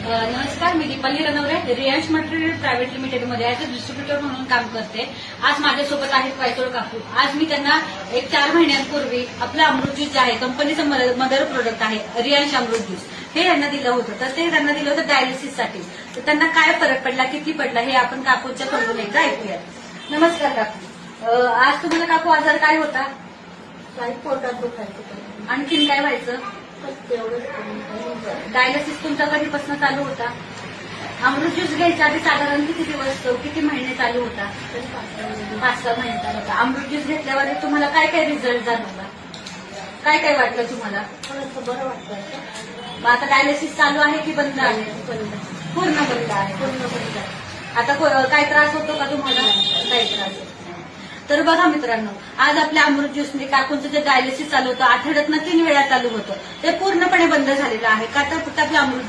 नमस्कार, मी Deepali Ranaware Riyansh material private limited मध्ये ऍज अ डिस्ट्रीब्युटर म्हणून काम करते. आज माझ्यासोबत आहेत वायचोळ काकू. आज मी त्यांना एक 4 महिन्यांपूर्वी आपलं अमृत ज्यूस जे आहे कंपनीचं मदर प्रोडक्ट आहे रियांश अमृत ज्यूस, हे यांना दिलं होतं. तर ते त्यांना दिलं होतं डायलिसिससाठी. तर त्यांना काय फरक पडला, किती पडला, हे आपण काकूंच्या तोंडून एकदा ऐकूया. नमस्कार काकू. आज तुम्हाला काकू आजार काय होता? काही पोटात दुखायचं. आणखीन काय व्हायचं? तेवढंच डायलिसिस तुमचा कधीपासून चालू होता? अमृत ज्यूस घ्यायच्या आधी साधारण किती दिवस, किती महिने चालू होता? 5-6 महिने चालू होता. अमृत ज्यूस घेतल्यावर तुम्हाला काय काय रिझल्ट जाणवला? काय काय वाटलं तुम्हाला? थोडंसं बरं वाटतं. मग आता डायलिसिस चालू आहे की बंद आहे? पूर्ण बंद आहे. आता काय त्रास होतो का तुम्हाला? काही त्रास होत नाही. तर बघा मित्रांनो, आज आपल्या अमृत ज्यूसने काकूंचं जे डायलिसिस चालू होतं, आठवड्यातनं 3 वेळा चालू होतं, ते पूर्णपणे बंद झालेलं आहे. का तर फक्त आपलं अमृत